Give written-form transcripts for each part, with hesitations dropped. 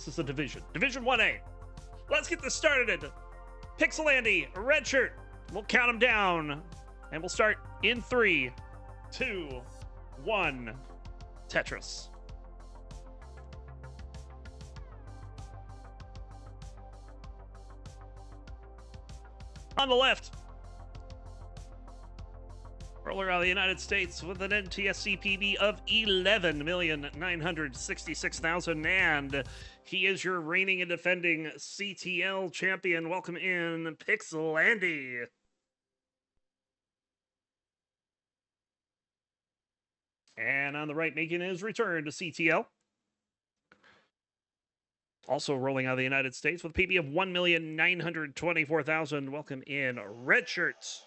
This is a division. Division 1A. Let's get this started. Pixelandy, Redshurt. We'll count them down. And we'll start in 3, 2, 1. Tetris. On the left, roller out of the United States with an NTSC PB of 11,966,000, and he is your reigning and defending CTL champion. Welcome in, Pixelandy. And on the right, making his return to CTL. Also rolling out of the United States with a PB of 1,924,000. Welcome in, Redshurt.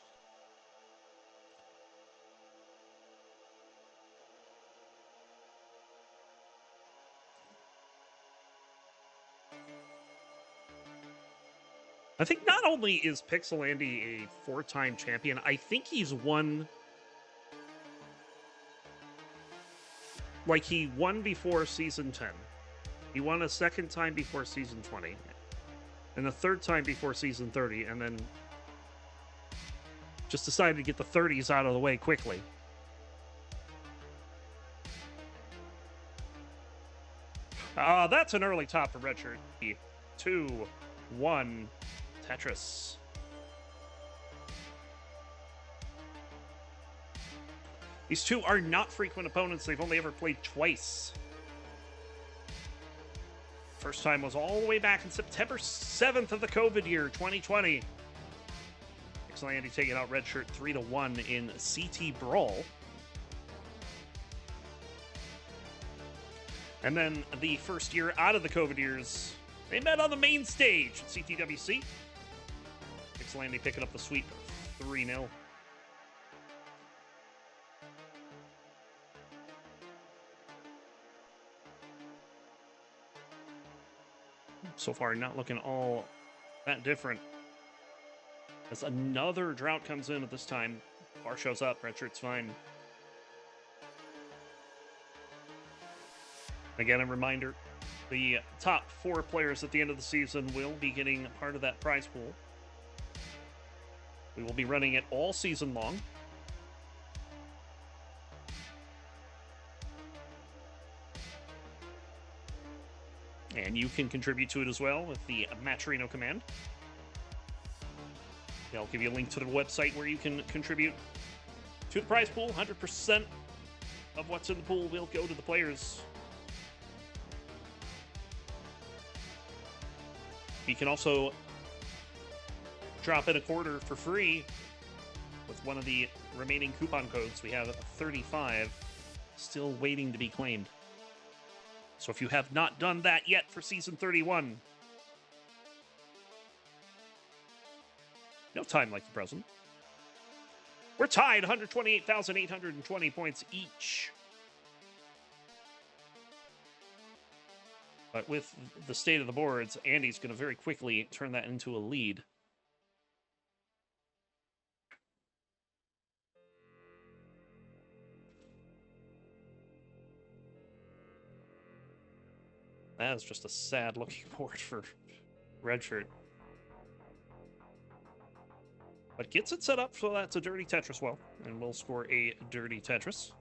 I think not only is Pixelandy a 4-time champion, I think he's won... Like, he won before Season 10. He won a second time before Season 20. And a third time before Season 30. And then just decided to get the 30s out of the way quickly. That's an early top for Redshurt. 2, 1, Tetris. These two are not frequent opponents. They've only ever played twice. First time was all the way back in September 7th of the COVID year, 2020. Pixelandy taking out Redshurt 3-1 in CT Brawl. And then the first year out of the COVID years, they met on the main stage at CTWC. Pixelandy picking up the sweep 3-0. So far, not looking all that different. As another drought comes in at this time, bar shows up, Redshirt's fine. Again, a reminder, the top 4 players at the end of the season will be getting part of that prize pool. We will be running it all season long. And you can contribute to it as well with the Matcherino command. I'll give you a link to the website where you can contribute to the prize pool. 100% of what's in the pool will go to the players. You can also drop in a quarter for free with one of the remaining coupon codes. We have 35 still waiting to be claimed. So if you have not done that yet for Season 31, no time like the present. We're tied, 128,820 points each. But with the state of the boards, Andy's going to very quickly turn that into a lead. That is just a sad-looking board for Redshurt. But gets it set up, so that's a dirty Tetris well, and we'll score a dirty Tetris.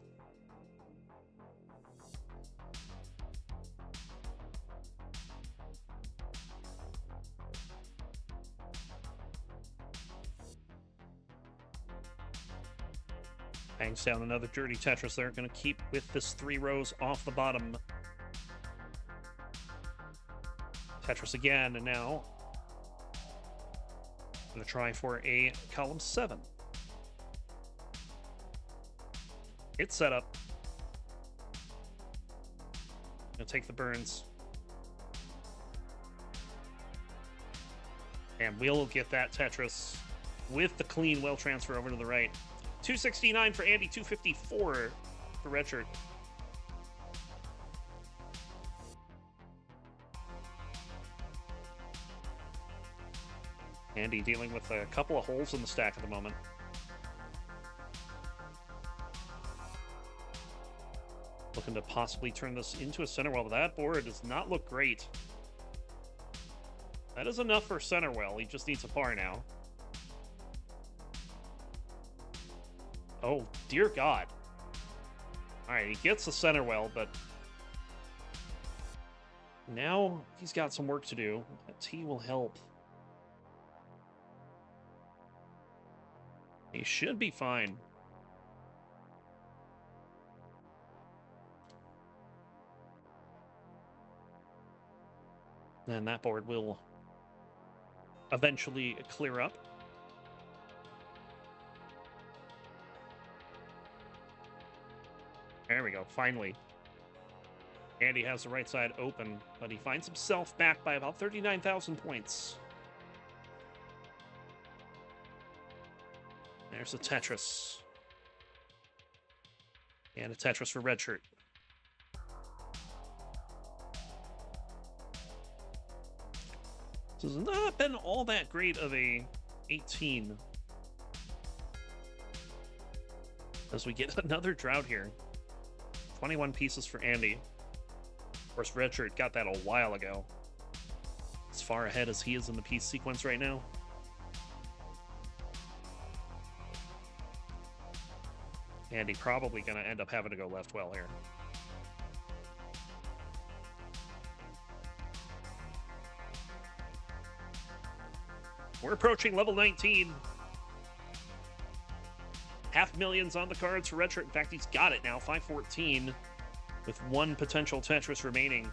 Hangs down another dirty Tetris there. Going to keep with this 3 rows off the bottom. Tetris again, and now going to try for a column 7. It's set up. Going to take the burns. And we'll get that Tetris with the clean well transfer over to the right. 269 for Andy, 254 for Redshurt. Andy dealing with a couple of holes in the stack at the moment. Looking to possibly turn this into a center well, but that board does not look great. That is enough for center well. He just needs a par now. Oh, dear God. All right, he gets the center well, but now he's got some work to do. A tee will help. He should be fine. And that board will eventually clear up. There we go, finally. Andy has the right side open, but he finds himself back by about 39,000 points. There's a Tetris. And a Tetris for Redshurt. This has not been all that great of a 18. As we get another drought here. 21 pieces for Andy. Of course, Redshurt got that a while ago. As far ahead as he is in the piece sequence right now. Andy probably going to end up having to go left well here. We're approaching level 19. $500,000 on the cards for Redshurt. In fact, he's got it now, 514, with one potential Tetris remaining.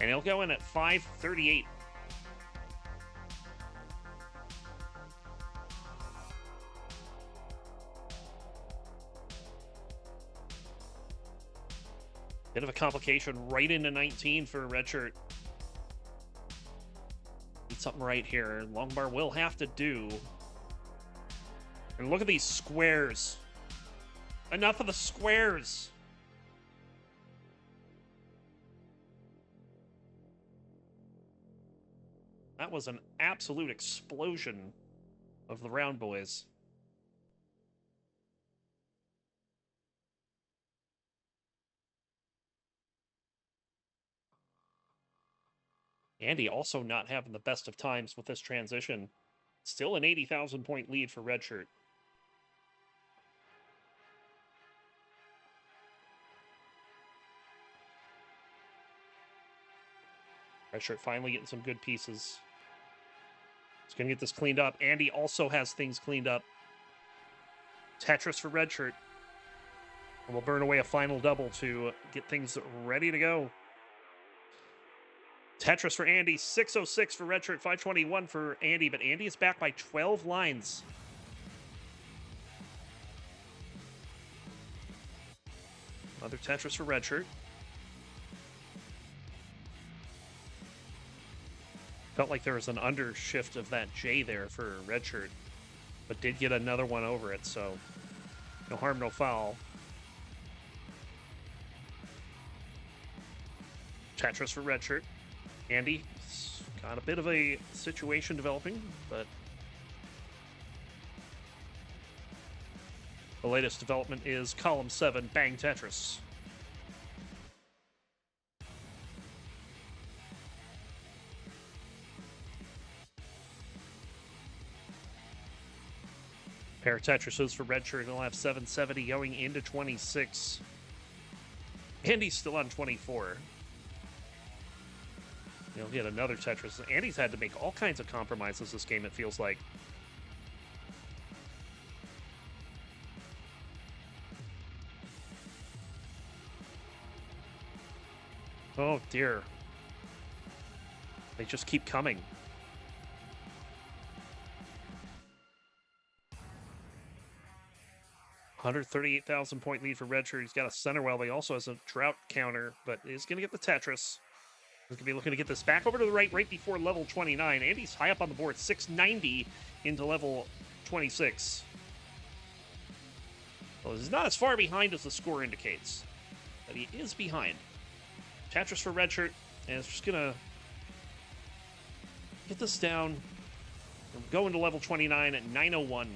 And he'll go in at 538. Bit of a complication right into 19 for Redshurt. Need something right here. Longbar will have to do. And look at these squares. Enough of the squares. That was an absolute explosion of the round boys. Andy also not having the best of times with this transition. Still an 80,000 point lead for Redshurt. Redshurt finally getting some good pieces. He's going to get this cleaned up. Andy also has things cleaned up. Tetris for Redshurt. And we'll burn away a final double to get things ready to go. Tetris for Andy, 606 for Redshurt, 521 for Andy, but Andy is back by 12 lines. Another Tetris for Redshurt. Felt like there was an undershift of that J there for Redshurt, but did get another one over it, so no harm, no foul. Tetris for Redshurt. Andy got a bit of a situation developing, but the latest development is column 7, Bang Tetris. Pair of Tetrises for Redshurt. He'll have 770 going into 26. Andy's still on 24. He'll get another Tetris. Andy's had to make all kinds of compromises this game, it feels like. Oh, dear. They just keep coming. $138,000 point lead for Redshurt. He's got a center well, but he also has a drought counter, but he's going to get the Tetris. He's going to be looking to get this back over to the right before level 29. Andy's high up on the board, 690 into level 26. Well, he's not as far behind as the score indicates, but he is behind. Tetris for Redshurt, and it's just going to get this down and go into level 29 at 901.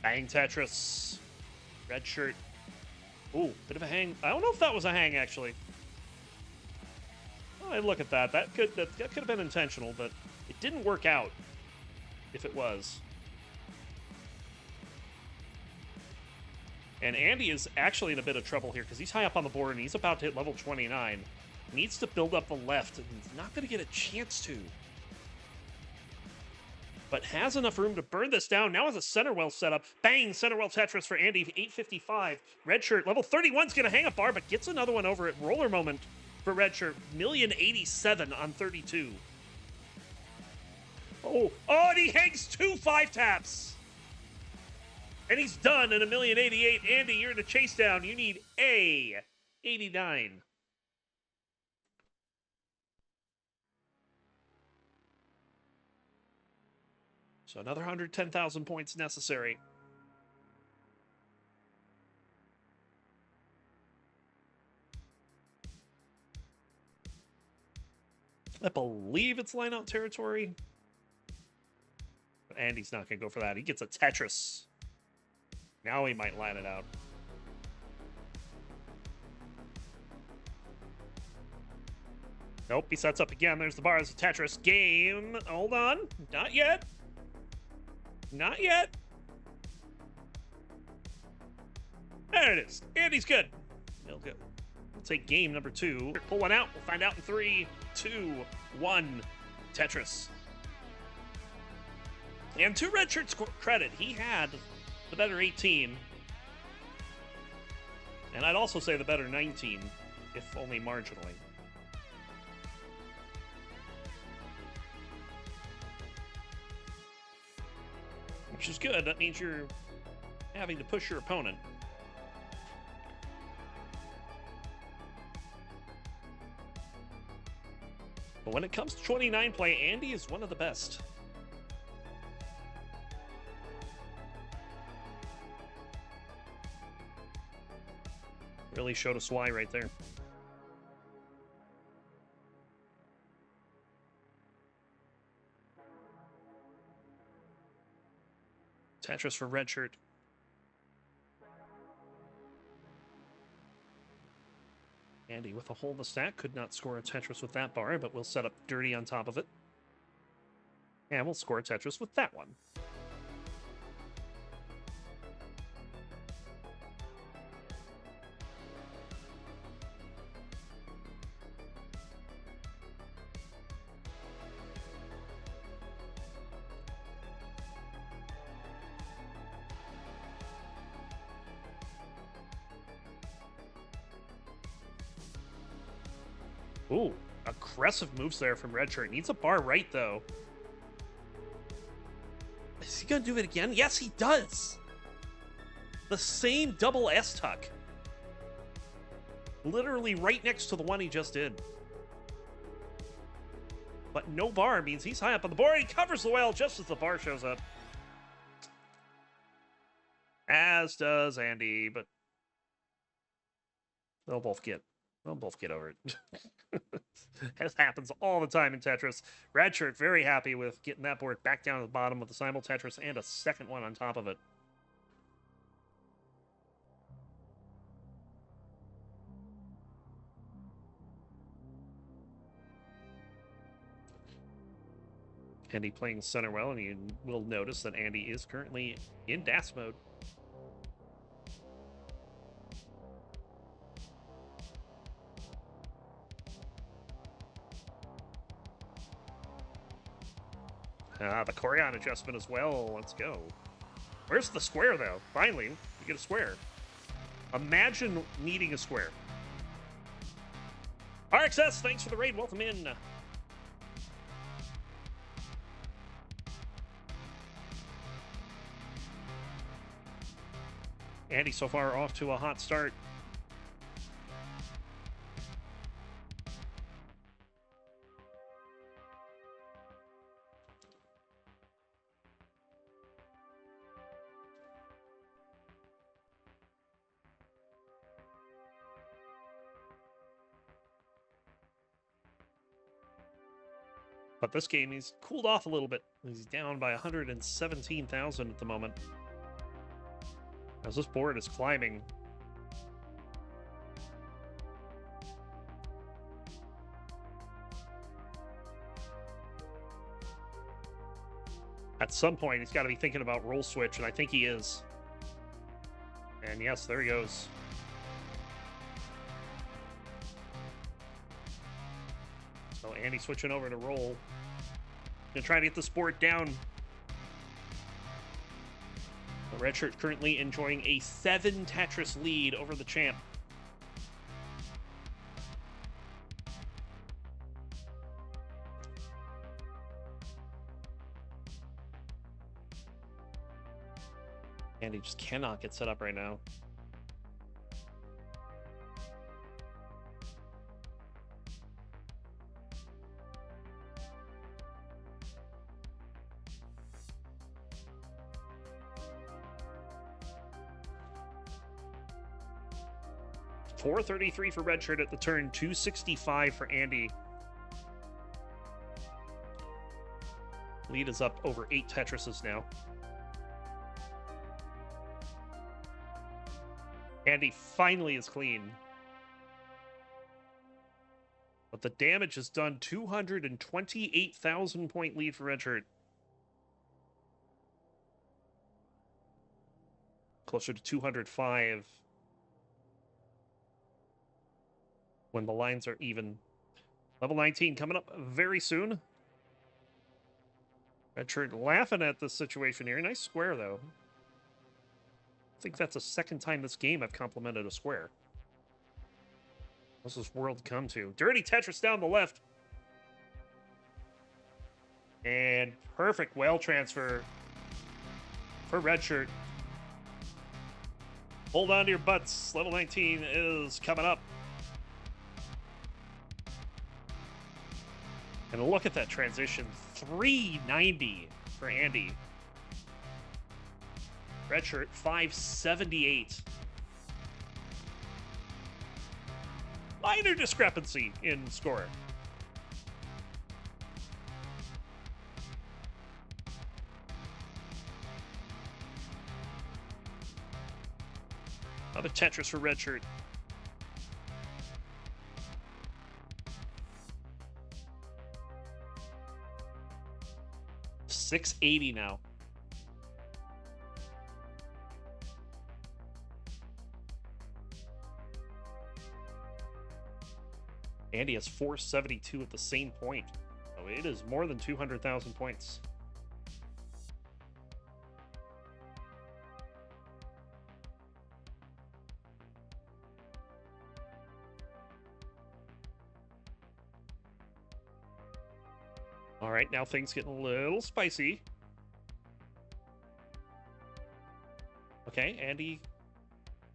Bang Tetris. Redshirt. Ooh, bit of a hang. I don't know if that was a hang, actually. Oh, look at that. That could have been intentional, but it didn't work out. If it was. And Andy is actually in a bit of trouble here because he's high up on the board and he's about to hit level 29. Needs to build up the left and he's not going to get a chance to. But has enough room to burn this down. Now has a center well set up. Bang! Center well Tetris for Andy. 855. Redshirt level 31 is going to hang a bar, but gets another one over at Roller Moment for Redshirt. 1,087,000 on 32. Oh, and he hangs 2 5-taps. And he's done at 1,088,000. Andy, you're in the chase down. You need a 89. So another 110,000 points necessary. I believe it's line-out territory. But Andy's not going to go for that. He gets a Tetris. Now he might line it out. Nope, he sets up again. There's the bar as a Tetris. Game. Hold on. Not yet. Not yet. There it is. Andy's good. He'll go. We'll take game number 2. Pull one out. We'll find out in 3, 2, 1. Tetris. And to Redshirt's credit, he had the better 18. And I'd also say the better 19, if only marginally. Which is good. That means you're having to push your opponent. But when it comes to 29 play, Andy is one of the best. Really showed us why right there. Tetris for Redshirt. Andy with a hole in the stack. Could not score a Tetris with that bar, but we'll set up dirty on top of it. And we'll score a Tetris with that one. Ooh, aggressive moves there from Redshirt. Needs a bar right, though. Is he going to do it again? Yes, he does. The same double S-tuck. Literally right next to the one he just did. But no bar means he's high up on the board. He covers the well just as the bar shows up. As does Andy, but they'll both get over it. This happens all the time in Tetris. Redshirt very happy with getting that board back down to the bottom with the simul Tetris and a second one on top of it. Andy playing center well, and you will notice that Andy is currently in DAS mode. The Corian adjustment as well. Let's go. Where's the square, though? Finally, you get a square. Imagine needing a square. RXS, thanks for the raid. Welcome in. Andy so far off to a hot start. But this game, he's cooled off a little bit. He's down by 117,000 at the moment. As this board is climbing. At some point, he's got to be thinking about roll switch, and I think he is. And yes, there he goes. So Andy switching over to roll. Gonna try to get this board down. The Redshirt currently enjoying a 7 Tetris lead over the champ. Andy just cannot get set up right now. $433 for Redshirt at the turn, $265 for Andy. Lead is up over 8 Tetrises now. Andy finally is clean. But the damage is done. 228,000 point lead for Redshirt. Closer to 205 when the lines are even. Level 19 coming up very soon. Redshirt laughing at this situation here. Nice square, though. I think that's the second time this game I've complimented a square. What's this world come to? Dirty Tetris down the left. And perfect whale transfer for Redshirt. Hold on to your butts. Level 19 is coming up. And look at that transition. 390 for Andy. Redshirt, 578. Minor discrepancy in score. Another Tetris for Redshirt. $680 now. Andy has 472 at the same point. So it is more than 200,000 points. All right, now things getting a little spicy. Okay, Andy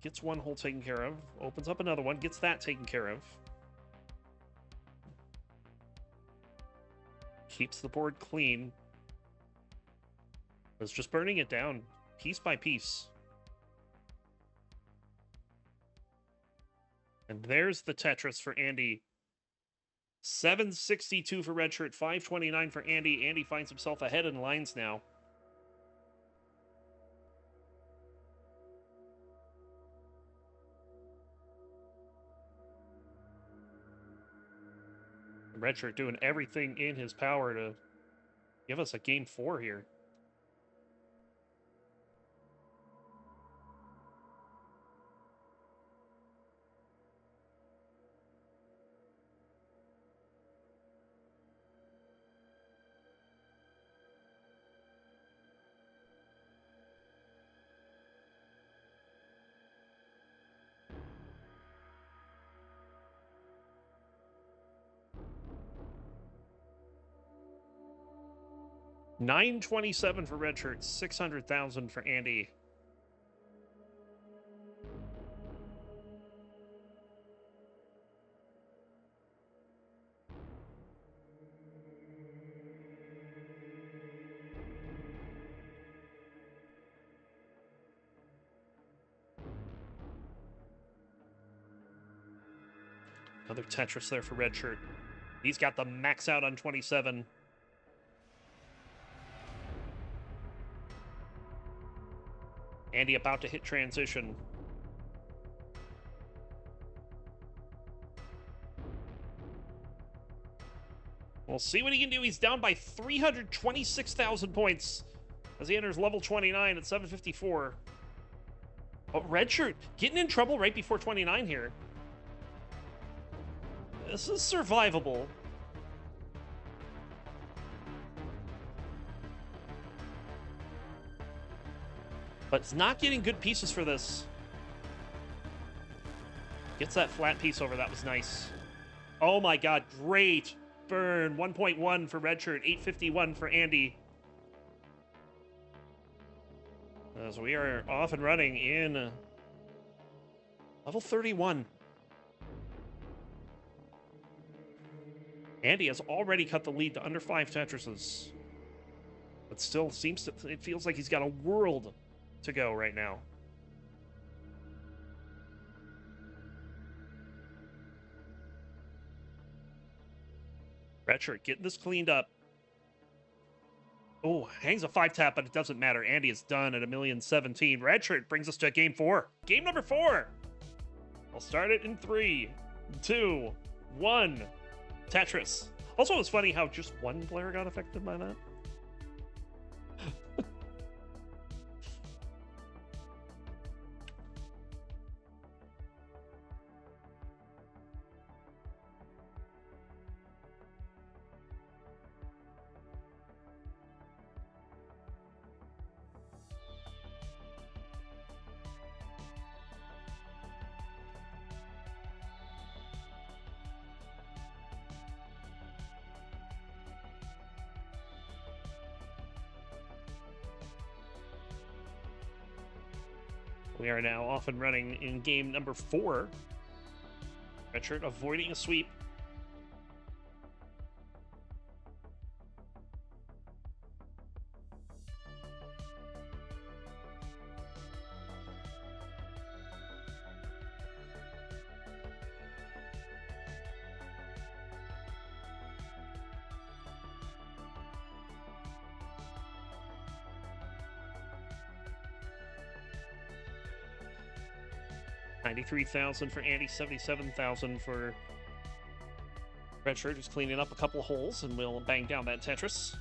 gets one hole taken care of, opens up another one, gets that taken care of. Keeps the board clean. It's just burning it down piece by piece. And there's the Tetris for Andy. 762 for Redshirt, 529 for Andy. Andy finds himself ahead in lines now. Redshirt doing everything in his power to give us a game 4 here. $927 for Redshirt, 600,000 for Andy. Another Tetris there for Redshirt. He's got the max out on 27. Andy about to hit transition. We'll see what he can do. He's down by 326,000 points as he enters level 29 at 754. Oh, Redshurt getting in trouble right before 29 here. This is survivable. But it's not getting good pieces for this. Gets that flat piece over. That was nice. Oh my god, great burn. 1.1 for Redshurt, 851 for Andy. As we are off and running in level 31. Andy has already cut the lead to under 5 Tetrises. But still seems to, it feels like he's got a world to go right now. Redshurt getting this cleaned up. Oh, hangs a 5-tap, but it doesn't matter. Andy is done at 1,017,000. Redshurt brings us to game 4. Game number 4. I'll start it in 3, 2, 1. Tetris. Also, it's funny how just one player got affected by that. We are now off and running in game number 4. Redshurt avoiding a sweep. $93,000 for Andy, $77,000 for Redshurt, who's cleaning up a couple holes, and we'll bang down that Tetris.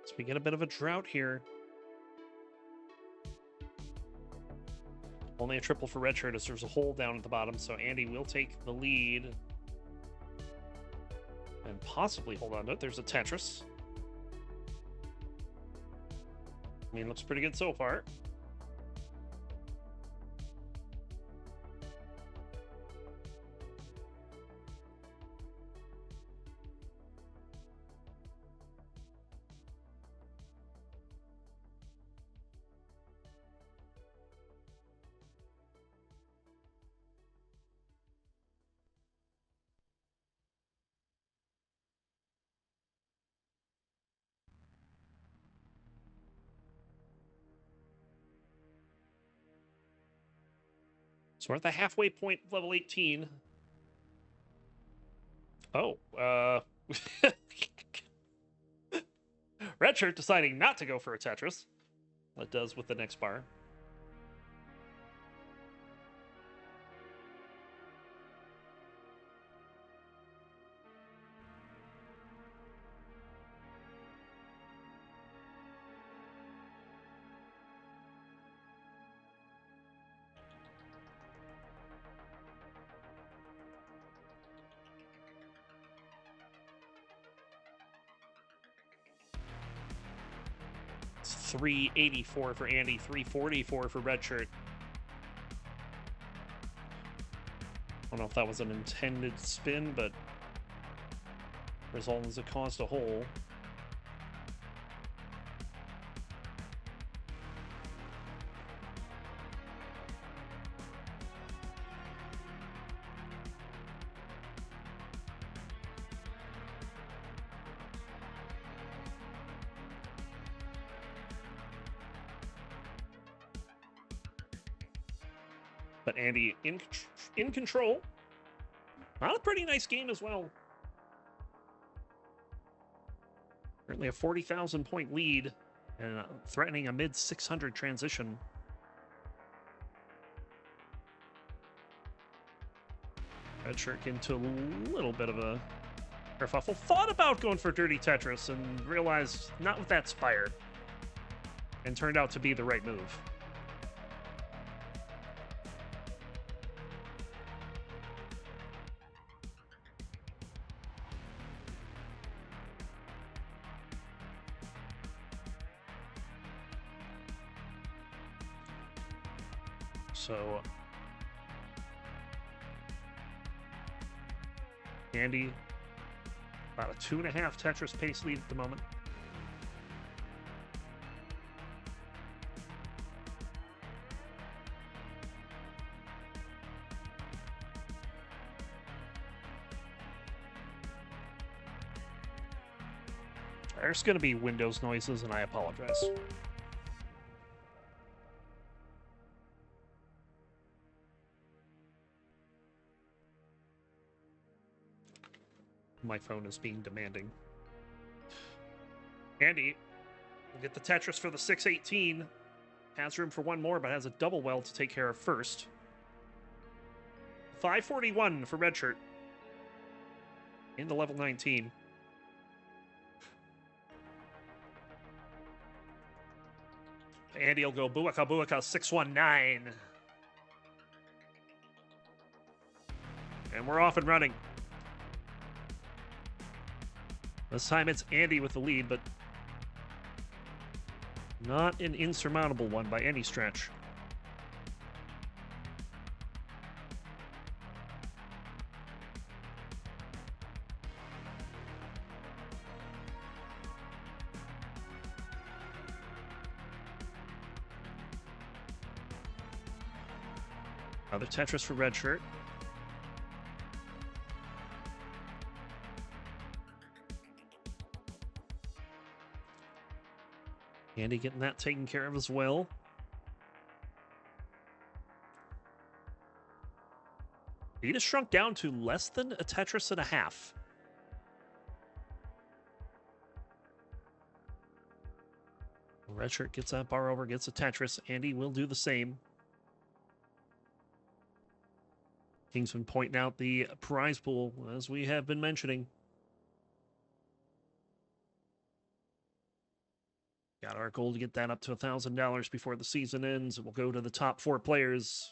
So we get a bit of a drought here. Only a triple for Redshurt as there's a hole down at the bottom, so Andy will take the lead. And possibly hold on to it. There's a Tetris. I mean, looks pretty good so far. So we're at the halfway point, level 18. Oh, Redshurt deciding not to go for a Tetris. That does with the next bar. It's 384 for Andy, 344 for Redshurt. I don't know if that was an intended spin, but result is it caused a hole. But Andy in control. Not a pretty nice game as well. Currently a 40,000 point lead and threatening a mid 600 transition. Redshurt into a little bit of a kerfuffle. Thought about going for Dirty Tetris and realized not with that Spire. And turned out to be the right move. So, Andy, about a 2.5 Tetris pace lead at the moment. There's going to be Windows noises, and I apologize. My phone is being demanding. Andy will get the Tetris for the 618. Has room for one more, but has a double well to take care of first. 541 for Redshurt. Into level 19. Andy will go Buaka Buaka 619. And we're off and running. This time it's Andy with the lead, but not an insurmountable one by any stretch. Another Tetris for Redshurt. Andy getting that taken care of as well. He just shrunk down to less than a Tetris and a half. Redshurt gets that bar over, gets a Tetris. Andy will do the same. King's been pointing out the prize pool, as we have been mentioning. Got our goal to get that up to $1,000 before the season ends. It will go to the top 4 players.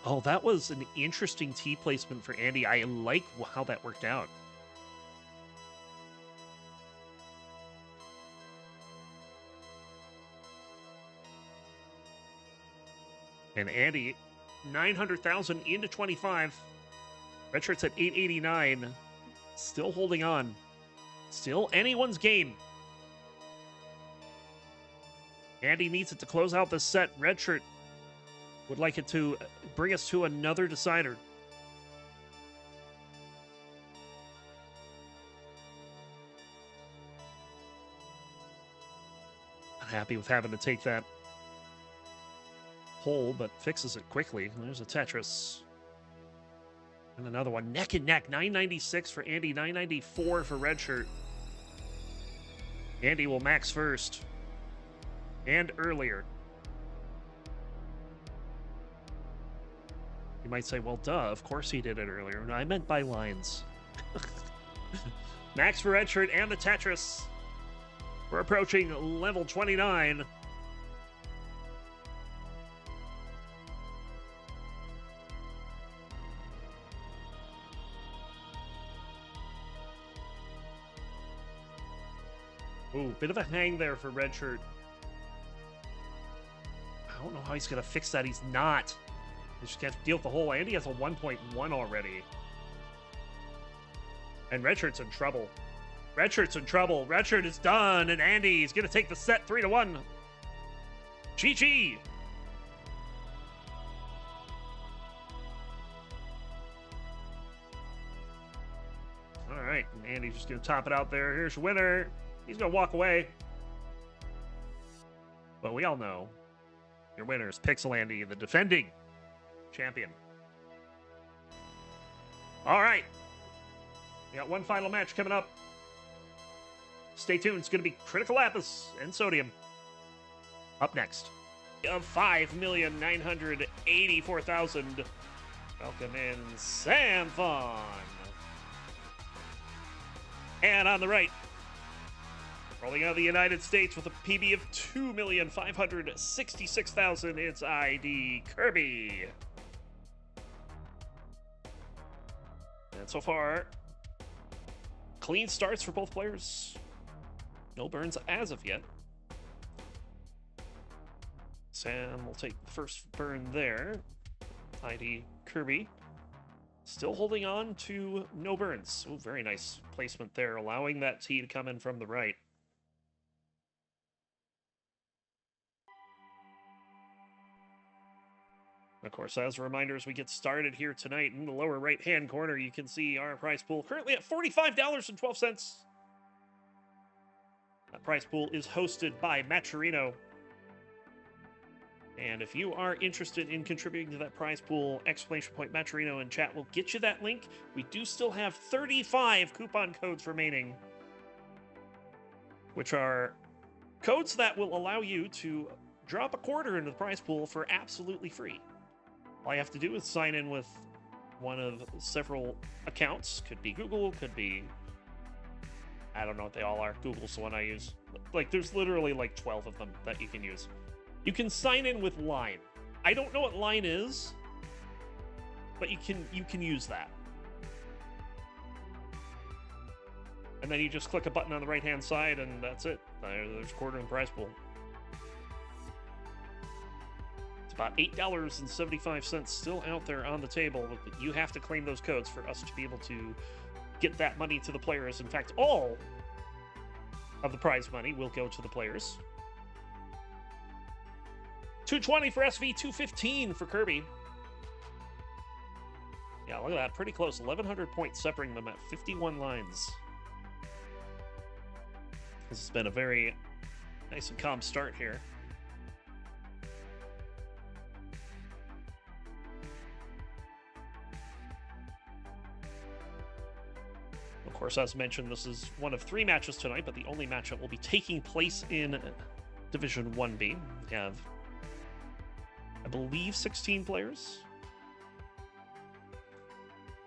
Oh, that was an interesting tee placement for Andy. I like how that worked out. And Andy, 900,000 into 25. Redshirt's at 889. Still holding on. Still anyone's game. Andy needs it to close out this set. Redshirt would like it to bring us to another decider. Not happy with having to take that hole, but fixes it quickly. There's a Tetris. And another one. Neck and neck. 996 for Andy. 994 for Redshirt. Andy will max first. And earlier. You might say, well, duh, of course he did it earlier. No, I meant by lines. Max for Redshirt and the Tetris. We're approaching level 29. Ooh. bit of a hang there for Redshurt. I don't know how he's going to fix that. He's not. He's just going to deal with the hole. Andy has a 1.1 already. And Redshirt's in trouble. Redshirt's in trouble. Redshirt is done, and Andy's going to take the set 3-1. GG. All right, and Andy's just going to top it out there. Here's your winner. He's going to walk away. But we all know your winner is Pixelandy, the defending champion. All right. We got one final match coming up. Stay tuned. It's going to be Critical Lapis and Sodium. Up next. Of 5,984,000. Welcome in Samphon. And on the right, rolling out of the United States with a PB of 2,566,000, it's ID Kirby. And so far, clean starts for both players. No burns as of yet. Sam will take the first burn there. ID Kirby still holding on to no burns. Oh, very nice placement there, allowing that tee to come in from the right. Of course, as a reminder, as we get started here tonight, in the lower right-hand corner, you can see our prize pool currently at $45.12. That prize pool is hosted by Matcherino. And if you are interested in contributing to that prize pool, exclamation point Matcherino in chat will get you that link. We do still have 35 coupon codes remaining, which are codes that will allow you to drop a quarter into the prize pool for absolutely free. All you have to do is sign in with one of several accounts. Could be Google, could be... I don't know what they all are. Google's the one I use. Like, there's literally like 12 of them that you can use. You can sign in with Line. I don't know what Line is, but you can use that. And then you just click a button on the right-hand side, and that's it. There's a quarter in the prize pool. It's about $8.75 still out there on the table, but you have to claim those codes for us to be able to get that money to the players. In fact, all of the prize money will go to the players. 220 for SV, 215 for Kirby. Yeah, look at that. Pretty close. 1,100 points separating them at 51 lines. This has been a very nice and calm start here. Of course, as mentioned, this is one of 3 matches tonight, but the only match that will be taking place in Division 1B. We have, I believe, 16 players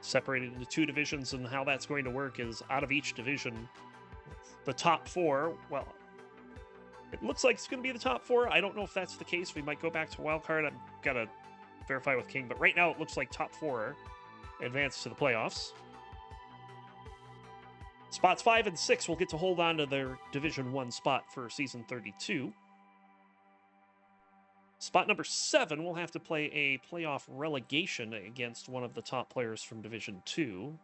separated into 2 divisions, and how that's going to work is out of each division, the top 4, well, it looks like it's going to be the top 4. I don't know if that's the case. We might go back to wildcard. I've got to verify with King, but right now it looks like top 4 advance to the playoffs. Spots 5 and 6 will get to hold on to their Division 1 spot for Season 32. Spot number 7 will have to play a playoff relegation against one of the top players from Division 2.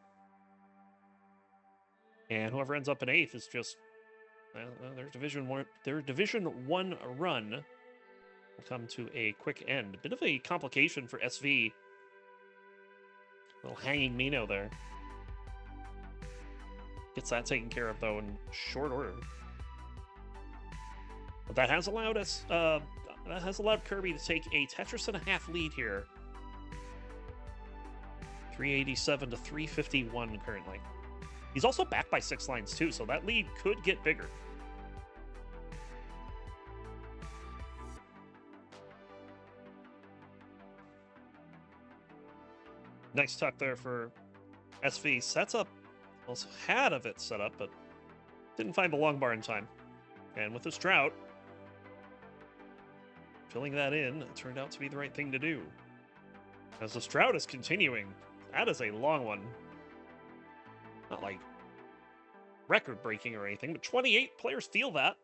And whoever ends up in 8th is just... their Division 1 run will come to a quick end. A bit of a complication for SV. Little hanging Mino there. Gets that taken care of, though, in short order. But that has allowed us... that has allowed Kirby to take a Tetris and a half lead here. 387 to 351 currently. He's also back by 6 lines, too, so that lead could get bigger. Nice tuck there for SV. Sets up... also had of it set up, but didn't find the long bar in time. And with this drought, filling that in, it turned out to be the right thing to do. As this drought is continuing, that is a long one. Not like record-breaking or anything, but 28 players feel that.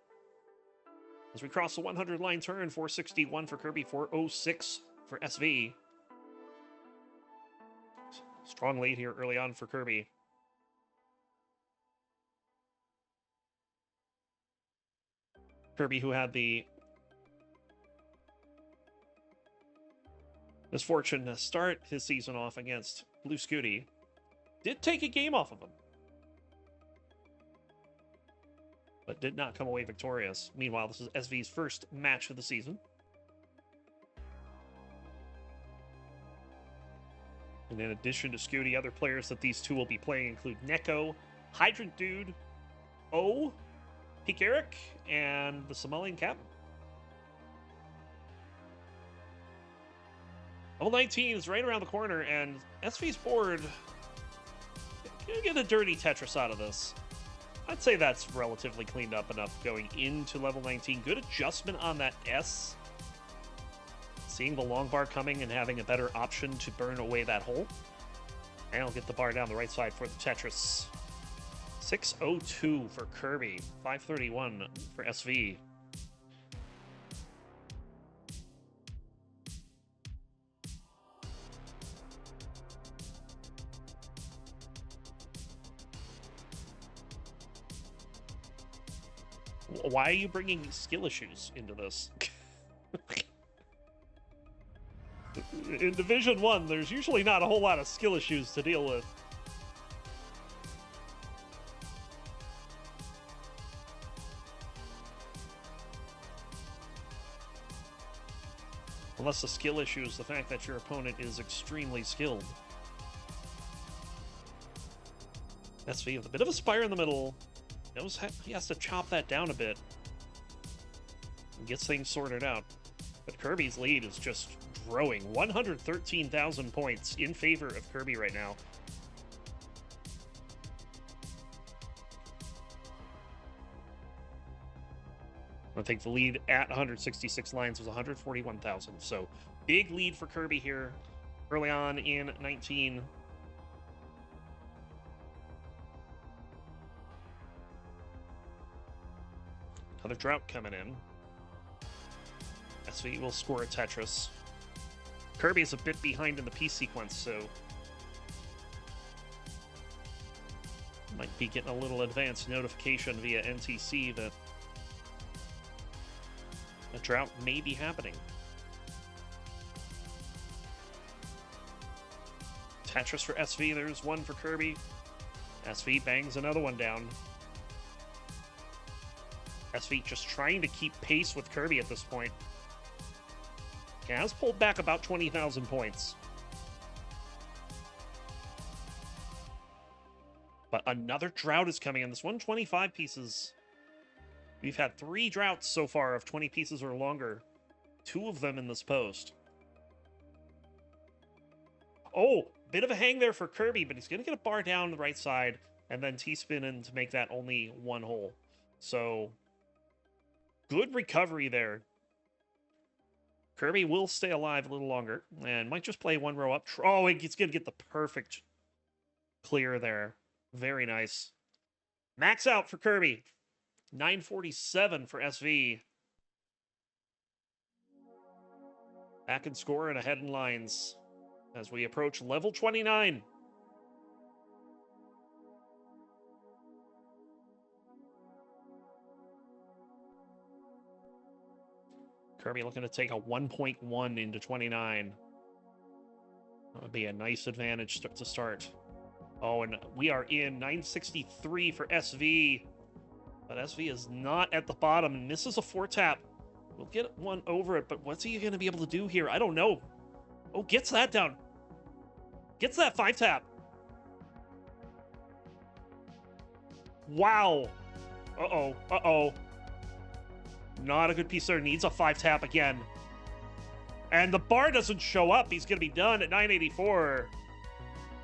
As we cross the 100-line turn, 461 for Kirby, 406 for SV. Strong lead here early on for Kirby. Kirby, who had the misfortune to start his season off against Blue Scooty, did take a game off of him, but did not come away victorious. Meanwhile, this is SV's first match of the season. And in addition to Scooty, other players that these two will be playing include Neko, Hydrant Dude, O, Peekayric, and the Somalian Captain. Level 19 is right around the corner, and SV's board gonna get a dirty Tetris out of this. I'd say that's relatively cleaned up enough going into level 19. Good adjustment on that S. Seeing the long bar coming and having a better option to burn away that hole. And I'll get the bar down the right side for the Tetris. 602 for Kirby, 531 for SV. Why are you bringing skill issues into this? In Division 1, there's usually not a whole lot of skill issues to deal with. Unless the skill issue is the fact that your opponent is extremely skilled. SV with a bit of a spire in the middle. He has to chop that down a bit and gets things sorted out. But Kirby's lead is just growing. 113,000 points in favor of Kirby right now. I think the lead at 166 lines was 141,000. So big lead for Kirby here early on in 19. Another drought coming in. SV will score a Tetris. Kirby is a bit behind in the piece sequence, so might be getting a little advanced notification via NTC that a drought may be happening. Tetris for SV, there's one for Kirby. SV bangs another one down. SV just trying to keep pace with Kirby at this point. He has pulled back about 20,000 points. But another drought is coming in. This 125 pieces. We've had 3 droughts so far of 20 pieces or longer. 2 of them in this post. Oh, bit of a hang there for Kirby, but he's going to get a bar down the right side and then T-spin in to make that only 1 hole. So good recovery there. Kirby will stay alive a little longer and might just play 1 row up. Oh, he's going to get the perfect clear there. Very nice. Max out for Kirby. 947 for SV. Back in score and ahead in lines as we approach level 29. Kirby looking to take a 1.1 into 29. That would be a nice advantage to start. Oh, and we are in 963 for SV. But SV is not at the bottom and misses a 4-tap. We'll get 1 over it, but what's he going to be able to do here? I don't know. Oh, gets that down. Gets that 5-tap. Wow. Uh-oh. Uh-oh. Not a good piece there. Needs a 5-tap again. And the bar doesn't show up. He's going to be done at 984.